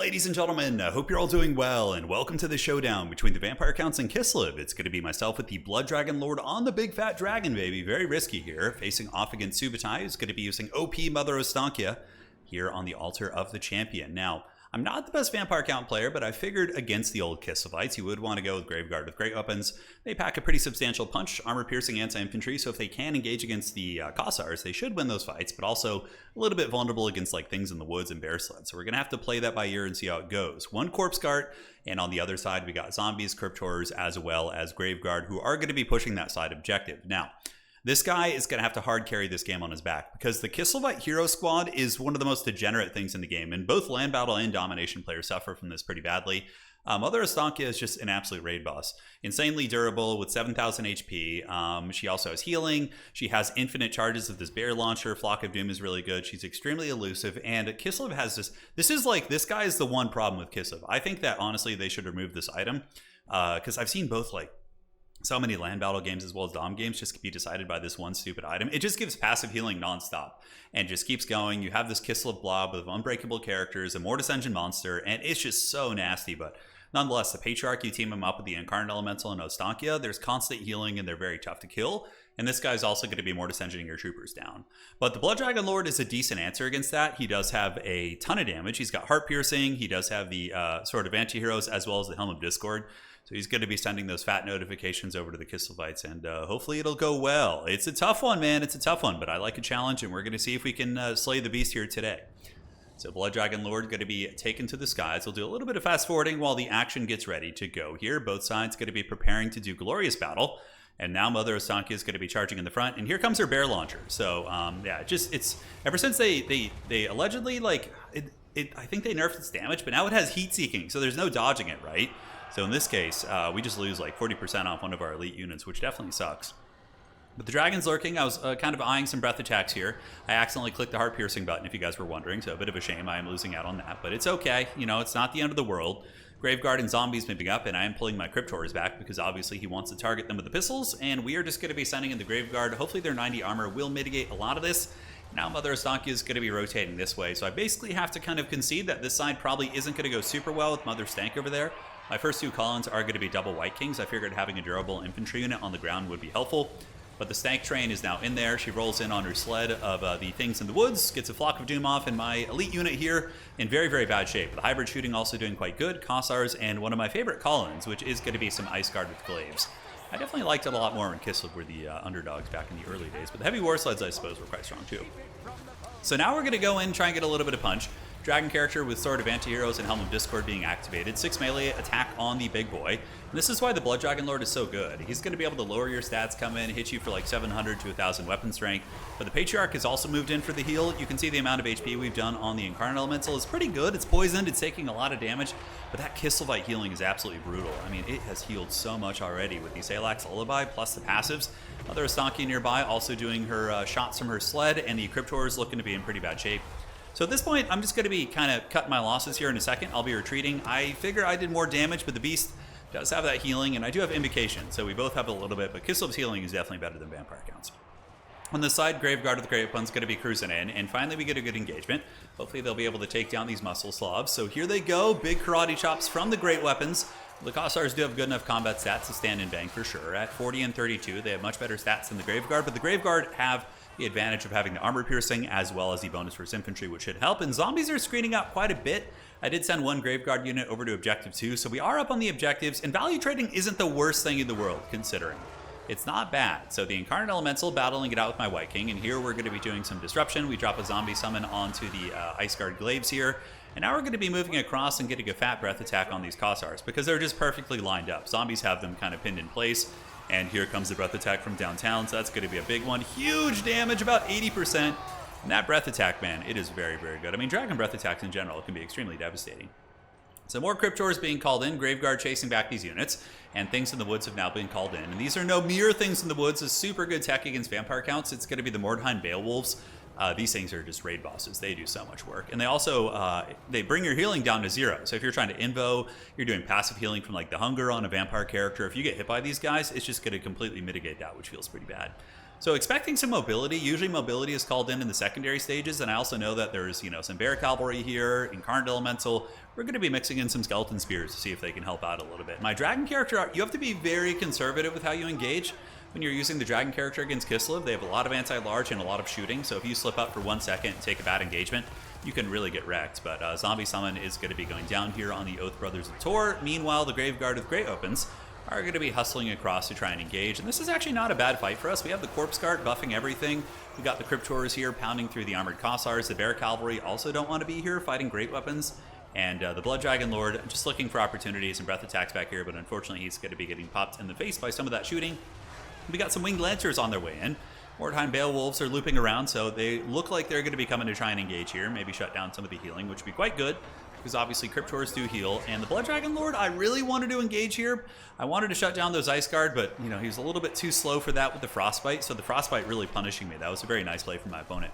Ladies and gentlemen, I hope you're all doing well, and welcome to the showdown between the Vampire Counts and Kislev. It's going to be myself with the Blood Dragon Lord on the big fat dragon, baby. Very risky here, facing off against Subutai, who's going to be using OP Mother Ostankia here on the altar of the champion. Now, I'm not the best Vampire Count player, but I figured against the old Kislevites, you would want to go with Graveguard with great weapons. They pack a pretty substantial punch, armor-piercing anti-infantry, so if they can engage against the Kossars, they should win those fights, but also a little bit vulnerable against like things in the woods and bear sleds. So we're going to have to play that by ear and see how it goes. One Corpse Guard, and on the other side, we got Zombies, Cryptors, as well as Graveguard, who are going to be pushing that side objective. Now, this guy is going to have to hard carry this game on his back because the Kislevite Hero Squad is one of the most degenerate things in the game, and both land battle and domination players suffer from this pretty badly. Mother Ostankia is just an absolute raid boss. Insanely durable with 7,000 HP. She also has healing. She has infinite charges of this bear launcher. Flock of Doom is really good. She's extremely elusive, and Kislev has this guy is the one problem with Kislev. I think that honestly they should remove this item because I've seen both like so many land battle games as well as dom games just be decided by this one stupid item. It just gives passive healing nonstop and just keeps going. You have this Kislev blob of unbreakable characters, a Mortis Engine monster, and it's just so nasty. But nonetheless, the Patriarch, you team him up with the Incarnate Elemental and Ostankia. There's constant healing and they're very tough to kill. And this guy's also going to be Mortis Engineing your troopers down. But the Blood Dragon Lord is a decent answer against that. He does have a ton of damage. He's got Heart Piercing. He does have the Sword of Anti-Heroes as well as the Helm of Discord. So he's going to be sending those fat notifications over to the Kislevites, and hopefully it'll go well. It's a tough one, man. It's a tough one, but I like a challenge, and we're going to see if we can slay the beast here today. So Blood Dragon Lord going to be taken to the skies. We'll do a little bit of fast forwarding while the action gets ready to go here. Both sides going to be preparing to do Glorious Battle, and now Mother Ostankia is going to be charging in the front, and here comes her bear launcher. So yeah, it's ever since they allegedly like I think they nerfed its damage, but now it has heat seeking, so there's no dodging it, right? So in this case, we just lose like 40% off one of our elite units, which definitely sucks. But the dragon's lurking. I was kind of eyeing some breath attacks here. I accidentally clicked the heart piercing button, if you guys were wondering, so a bit of a shame. I am losing out on that, but it's okay. You know, it's not the end of the world. Graveguard and Zombies moving up, and I am pulling my Cryptors back because obviously he wants to target them with the pistols, and we are just going to be sending in the Graveguard. Hopefully their 90 armor will mitigate a lot of this. Now Mother Ostankia is going to be rotating this way, so I basically have to kind of concede that this side probably isn't going to go super well with Mother Stank over there. My first two columns are going to be double White Kings. I figured having a durable infantry unit on the ground would be helpful. But the Stank train is now in there. She rolls in on her sled of the things in the woods, gets a Flock of Doom off, and my elite unit here in very, very bad shape. The hybrid shooting also doing quite good. Kossars, and one of my favorite columns, which is going to be some Ice Guard with Glaives. I definitely liked it a lot more when Kislev were the underdogs back in the early days. But the heavy war sleds, I suppose, were quite strong too. So now we're going to go in, try and get a little bit of punch. Dragon character with Sword of Anti-Heroes and Helm of Discord being activated. 6 melee attack on the big boy. And this is why the Blood Dragon Lord is so good. He's going to be able to lower your stats, come in, hit you for like 700 to 1,000 weapon strength. But the Patriarch has also moved in for the heal. You can see the amount of HP we've done on the Incarnate Elemental is pretty good. It's poisoned, it's taking a lot of damage. But that Kislevite healing is absolutely brutal. I mean, it has healed so much already with the Salax Lullaby plus the passives. Mother Ostankia nearby also doing her shots from her sled, and the Cryptor is looking to be in pretty bad shape. So at this point, I'm just going to be kind of cutting my losses here in a second. I'll be retreating. I figure I did more damage, but the beast does have that healing, and I do have invocation, so we both have a little bit, but Kislev's healing is definitely better than Vampire Counts. On the side, Graveguard with the Great One's going to be cruising in, and finally we get a good engagement. Hopefully they'll be able to take down these Muscle Slavs. So here they go, big karate chops from the Great Weapons. The Kossars do have good enough combat stats to stand and bang for sure. At 40 and 32, they have much better stats than the Graveguard, but the Graveguard have the advantage of having the armor piercing as well as the bonus for infantry, which should help. And zombies are screening out quite a bit. I did send one Graveguard unit over to Objective 2, so we are up on the objectives, and value trading isn't the worst thing in the world, considering. It's not bad. So the Incarnate Elemental battling it out with my White King, and here we're going to be doing some disruption. We drop a zombie summon onto the Ice Guard Glaives here, and now we're going to be moving across and getting a fat breath attack on these Kossars, because they're just perfectly lined up. Zombies have them kind of pinned in place. And here comes the breath attack from downtown, so that's going to be a big one. Huge damage, about 80%. And that breath attack, man, it is very, very good. I mean, dragon breath attacks in general can be extremely devastating. So more Cryptors being called in, Graveguard chasing back these units, and Things in the Woods have now been called in. And these are no mere Things in the Woods, a super good tech against Vampire Counts. It's going to be the Mordheim Beowulfs. These things are just raid bosses. They do so much work. And they also, they bring your healing down to 0. So if you're trying to invo, you're doing passive healing from like the hunger on a vampire character. If you get hit by these guys, it's just going to completely mitigate that, which feels pretty bad. So expecting some mobility. Usually mobility is called in the secondary stages, and I also know that there's, you know, some bear cavalry here, incarnate elemental. We're going to be mixing in some skeleton spears to see if they can help out a little bit. My dragon character, you have to be very conservative with how you engage when you're using the dragon character against Kislev. They have a lot of anti-large and a lot of shooting, so if you slip up for 1 second and take a bad engagement, you can really get wrecked. But Zombie Summon is going to be going down here on the Oath Brothers of Tor. Meanwhile, the Graveguard with Great Opens are going to be hustling across to try and engage. And this is actually not a bad fight for us. We have the Corpse Guard buffing everything. We got the Cryptors here pounding through the Armored Cossars. The Bear Cavalry also don't want to be here fighting Great Weapons. And the Blood Dragon Lord just looking for opportunities and breath attacks back here, but unfortunately he's going to be getting popped in the face by some of that shooting. We got some Winged Lancers on their way in. Mordheim Beowulfs are looping around, so they look like they're going to be coming to try and engage here. Maybe shut down some of the healing, which would be quite good, because obviously Cryptors do heal. And the Blood Dragon Lord, I really wanted to engage here. I wanted to shut down those Ice Guard, but you know, he was a little bit too slow for that with the Frostbite, so the Frostbite really punishing me. That was a very nice play from my opponent.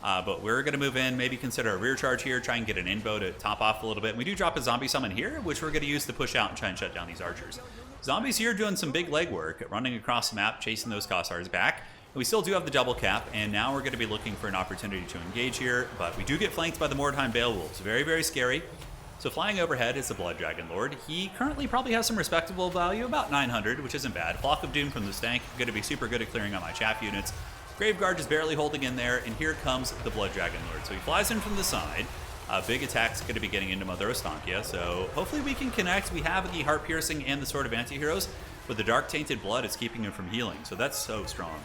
But we're going to move in, maybe consider a rear charge here, try and get an inbow to top off a little bit. And we do drop a Zombie Summon here, which we're going to use to push out and try and shut down these archers. Zombies here doing some big legwork, running across the map, chasing those Cossars back. We still do have the double cap, and now we're going to be looking for an opportunity to engage here, but we do get flanked by the Mordheim Beowulfs. Very, very scary. So flying overhead is the Blood Dragon Lord. He currently probably has some respectable value, about 900, which isn't bad. Flock of Doom from the Stank, going to be super good at clearing out my chaff units. Graveguard just barely holding in there, and here comes the Blood Dragon Lord. So he flies in from the side. Big attack's going to be getting into Mother Ostankia, so hopefully we can connect. We have the Heart Piercing and the Sword of Antiheroes, but the Dark Tainted Blood is keeping him from healing, so that's so strong.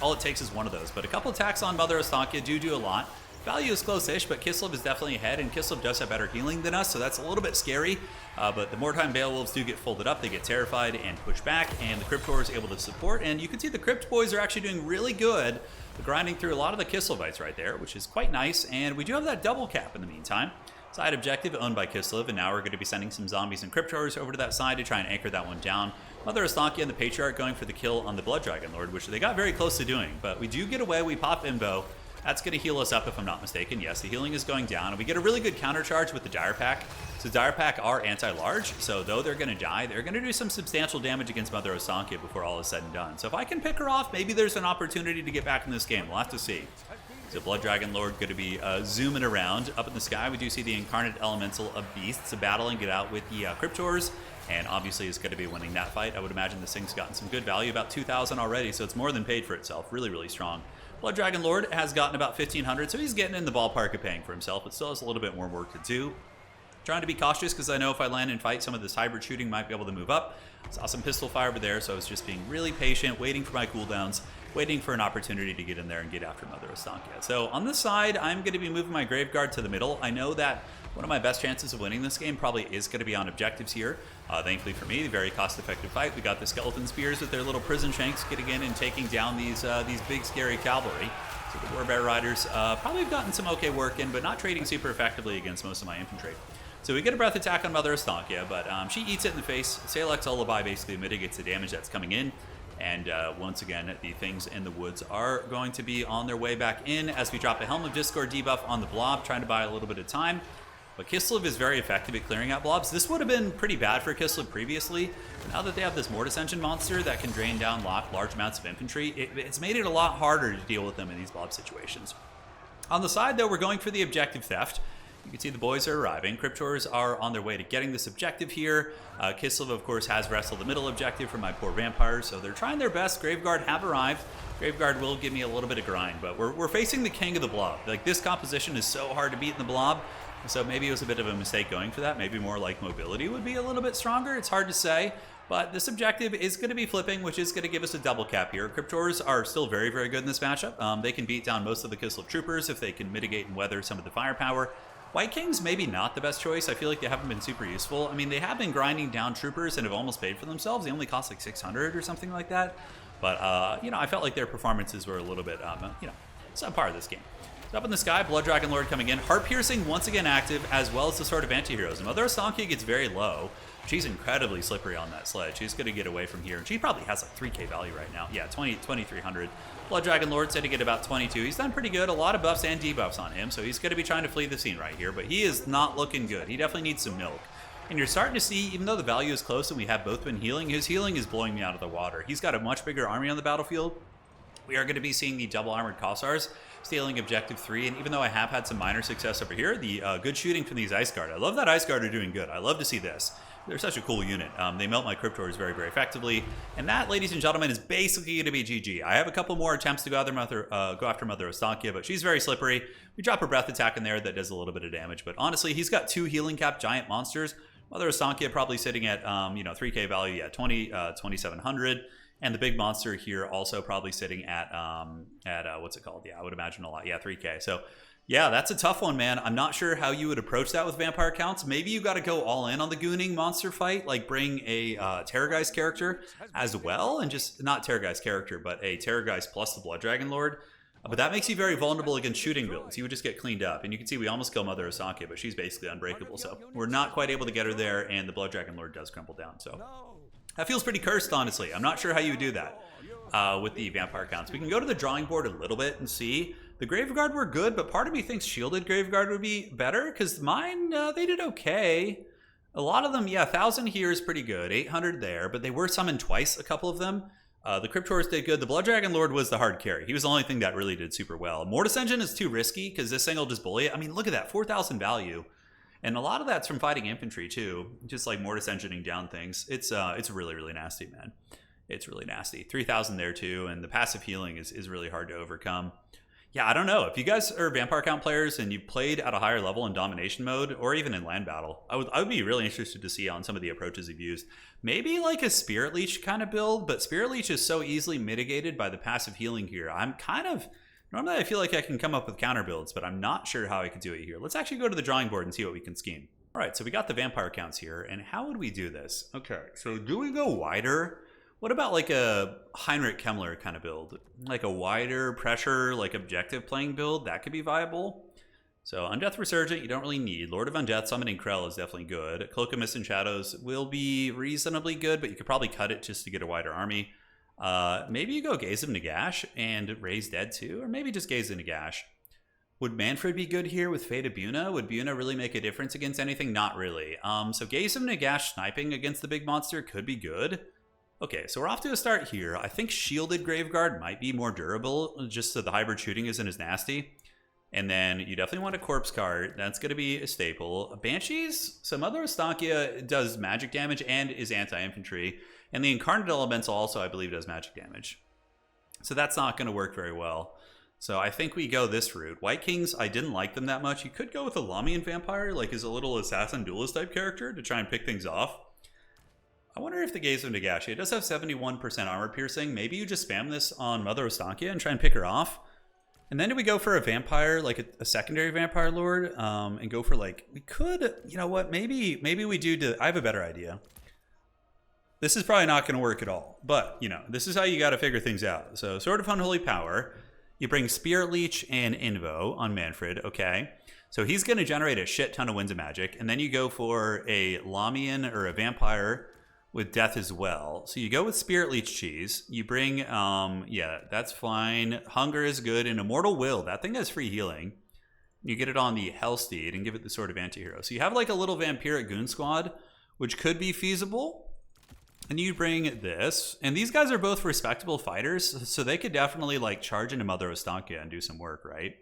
All it takes is one of those, but a couple attacks on Mother Ostankia do a lot. Value is close-ish, but Kislev is definitely ahead, and Kislev does have better healing than us, so that's a little bit scary. But the Mordheim Beowulfs do get folded up, they get terrified and push back, and the Cryptor is able to support. And you can see the Crypt Boys are actually doing really good, grinding through a lot of the Kislevites right there, which is quite nice. And we do have that double cap in the meantime. Side objective owned by Kislev, and now we're going to be sending some zombies and Cryptors over to that side to try and anchor that one down. Mother Ostankia and the Patriarch going for the kill on the Blood Dragon Lord, which they got very close to doing, but we do get away. We pop Imbo. That's going to heal us up if I'm not mistaken. Yes, the healing is going down, and we get a really good counter charge with the Dire Pack. So Dire Pack are anti-large, so though they're going to die, they're going to do some substantial damage against Mother Ostankia before all is said and done. So if I can pick her off, maybe there's an opportunity to get back in this game. We'll have to see. So Blood Dragon Lord going to be zooming around. Up in the sky, we do see the Incarnate Elemental of Beasts battling it out with the Cryptors, and obviously is going to be winning that fight. I would imagine this thing's gotten some good value, about 2,000 already, so it's more than paid for itself. Really, really strong. Blood Dragon Lord has gotten about 1,500, so he's getting in the ballpark of paying for himself, but still has a little bit more work to do. Trying to be cautious because I know if I land and fight, some of this hybrid shooting might be able to move up. Saw some pistol fire over there, so I was just being really patient, waiting for my cooldowns, waiting for an opportunity to get in there and get after Mother Ostankia. So on this side, I'm going to be moving my Graveguard to the middle. I know that one of my best chances of winning this game probably is going to be on objectives here. Thankfully for me, very cost-effective fight. We got the Skeleton Spears with their little prison shanks getting in and taking down these big, scary cavalry. So the Warbear Riders probably have gotten some okay work in, but not trading super effectively against most of my infantry. So we get a breath attack on Mother Ostankia, but she eats it in the face. Salek's Lullaby basically mitigates the damage that's coming in. And once again, the things in the woods are going to be on their way back in as we drop a Helm of Discord debuff on the blob, trying to buy a little bit of time. But Kislev is very effective at clearing out blobs. This would have been pretty bad for Kislev previously. But now that they have this Mortis Engine monster that can drain down large amounts of infantry, it's made it a lot harder to deal with them in these blob situations. On the side, though, we're going for the objective theft. You can see the boys are arriving. Cryptors are on their way to getting this objective here. Kislev, of course, has wrestled the middle objective for my poor vampires, so they're trying their best. Graveguard have arrived. Graveguard will give me a little bit of grind, but we're facing the king of the blob. Like, this composition is so hard to beat in the blob, so maybe it was a bit of a mistake going for that. Maybe more like mobility would be a little bit stronger. It's hard to say, but this objective is going to be flipping, which is going to give us a double cap here. Cryptors are still very, very good in this matchup. They can beat down most of the Kislev troopers if they can mitigate and weather some of the firepower. White Kings, maybe not the best choice. I feel like they haven't been super useful. I mean, they have been grinding down troopers and have almost paid for themselves. They only cost like 600 or something like that. But, you know, I felt like their performances were a little bit, you know, subpar of this game. So up in the sky, Blood Dragon Lord coming in. Heart Piercing once again active, as well as the Sword of Antiheroes. And Mother Ostankia gets very low. She's incredibly slippery on that sled. She's going to get away from here. And she probably has like 3k value right now. Yeah, 2,300. Blood Dragon Lord said to get about 22. He's done pretty good. A lot of buffs and debuffs on him. So he's going to be trying to flee the scene right here. But he is not looking good. He definitely needs some milk. And you're starting to see, even though the value is close and we have both been healing, his healing is blowing me out of the water. He's got a much bigger army on the battlefield. we are going to be seeing the double armored Kossars stealing objective 3, and even though I have had some minor success over here, the good shooting from these Ice Guard. I love that Ice Guard are doing good. I love to see this. They're such a cool unit. They melt my Cryptors very, very effectively. And that, ladies and gentlemen, is basically going to be GG. I have a couple more attempts to go after Mother Ostakia, but she's very slippery. We drop a breath attack in there that does a little bit of damage. But honestly, he's got 2 healing cap giant monsters. Mother Ostakia probably sitting at 3k value, yeah, 2700. And the big monster here also probably sitting at what's it called? Yeah, I would imagine a lot. Yeah, 3k. So yeah, that's a tough one, man. I'm not sure how you would approach that with vampire counts. Maybe you got to go all in on the gooning monster fight, like bring a Terrorgeist character as well, and just not Terrorgeist character, but a Terrorgeist plus the Blood Dragon Lord. But that makes you very vulnerable against shooting builds. You would just get cleaned up. And you can see we almost kill Mother Ostakia, but she's basically unbreakable. So we're not quite able to get her there, and the Blood Dragon Lord does crumple down. So that feels pretty cursed, honestly. I'm not sure how you would do that with the vampire counts. We can go to the drawing board a little bit and see. The Graveguard were good, but part of me thinks shielded Graveguard would be better, because mine, they did okay. A lot of them, yeah, 1,000 here is pretty good, 800 there, but they were summoned twice, a couple of them. The Cryptors did good. The Blood Dragon Lord was the hard carry. He was the only thing that really did super well. Mortis Engine is too risky, because this thing will just bully it. I mean, look at that, 4,000 value. And a lot of that's from fighting infantry, too. Just like Mortis Engineing down things. It's really, really nasty, man. It's really nasty. 3,000 there, too, and the passive healing is really hard to overcome. Yeah, I don't know. If you guys are vampire count players and you've played at a higher level in domination mode or even in land battle, I would be really interested to see on some of the approaches you've used. Maybe like a Spirit Leech kind of build, but Spirit Leech is so easily mitigated by the passive healing here. Normally I feel like I can come up with counter builds, but I'm not sure how I could do it here. Let's actually go to the drawing board and see what we can scheme. All right, so we got the vampire counts here, and how would we do this? Okay, so do we go wider? What about like a Heinrich Kemmler kind of build? Like a wider pressure, like objective playing build? That could be viable. So Undeath Resurgent, you don't really need. Lord of Undeath, Summoning Krell is definitely good. Cloak of Mist and Shadows will be reasonably good, but you could probably cut it just to get a wider army. Maybe you go Gaze of Nagash and Raise Dead too, or maybe just Gaze of Nagash. Would Manfred be good here with Fate of Buna? Would Buna really make a difference against anything? Not really. So Gaze of Nagash sniping against the big monster could be good. Okay, so we're off to a start here. I think Shielded Graveguard might be more durable, just so the hybrid shooting isn't as nasty. And then you definitely want a Corpse Cart. That's going to be a staple. Banshees, so Mother Ostakia does magic damage and is anti-infantry. And the Incarnate Elemental also, I believe, does magic damage. So that's not going to work very well. So I think we go this route. White Kings, I didn't like them that much. You could go with a Lamian Vampire, like as a little assassin duelist type character to try and pick things off. I wonder if the Gaze of Nagash, it does have 71% armor piercing. Maybe you just spam this on Mother Ostakia and try and pick her off. And then do we go for a vampire, like a secondary vampire lord, and go for like, we could, you know what, maybe we do, I have a better idea. This is probably not going to work at all, but, you know, this is how you got to figure things out. So Sword of Unholy Power, you bring Spirit Leech and Invo on Manfred, okay? So he's going to generate a shit ton of Winds of Magic, and then you go for a Lamian or a vampire with death as well. So you go with Spirit Leech Cheese. You bring, yeah, that's fine. Hunger is good. And Immortal Will, that thing has free healing. You get it on the Hellsteed and give it the Sword of Antihero. So you have like a little Vampiric Goon Squad, which could be feasible. And you bring this. And these guys are both respectable fighters, so they could definitely like charge into Mother Ostakia and do some work, right?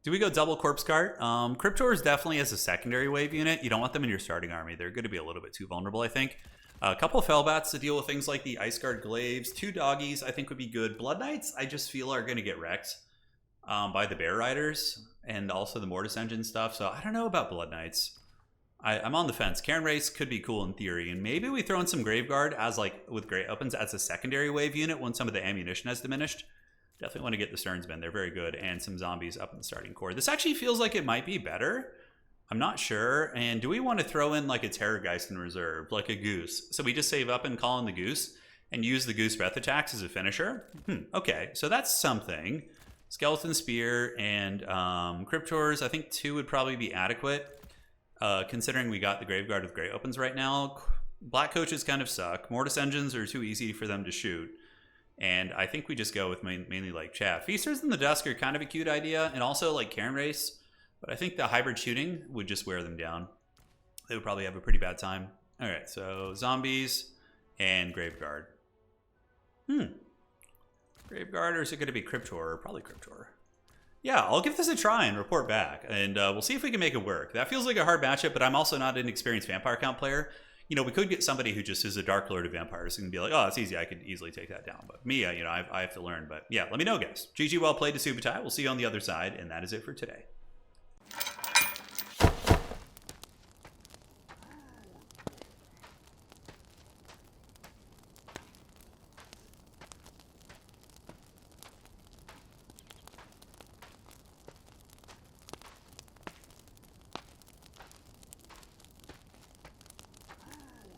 Do we go double Corpse Cart? Cryptors definitely as a secondary wave unit. You don't want them in your starting army. They're going to be a little bit too vulnerable, I think. A couple of Fellbats to deal with things like the Ice Guard Glaives. 2 Doggies I think would be good. Blood Knights I just feel are going to get wrecked by the Bear Riders and also the Mortis Engine stuff. So I don't know about Blood Knights. I'm on the fence. Karen Race could be cool in theory. And maybe we throw in some Graveguard as like with Great Opens as a secondary wave unit when some of the ammunition has diminished. Definitely want to get the Sternsmen. They're very good. And some zombies up in the starting core. This actually feels like it might be better. I'm not sure. And do we want to throw in like a Terrorgeist in reserve, like a Goose? So we just save up and call in the Goose and use the Goose breath attacks as a finisher? Okay, so that's something. Skeleton Spear and Cryptors, I think 2 would probably be adequate. Considering we got the Graveguard with Great Opens right now. Black Coaches kind of suck. Mortis Engines are too easy for them to shoot. And I think we just go with mainly like Chaff. Feasters in the Dusk are kind of a cute idea. And also like Karen Race. But I think the hybrid shooting would just wear them down. They would probably have a pretty bad time. All right, so zombies and Graveguard. Graveguard, or is it going to be Cryptor? Probably Cryptor. Yeah, I'll give this a try and report back, and we'll see if we can make it work. That feels like a hard matchup, but I'm also not an experienced Vampire Count player. You know, we could get somebody who just is a Dark Lord of Vampires and be like, oh, it's easy, I could easily take that down. But me, you know, I have to learn. But yeah, let me know, guys. GG, well played to Subutai. We'll see you on the other side, and that is it for today.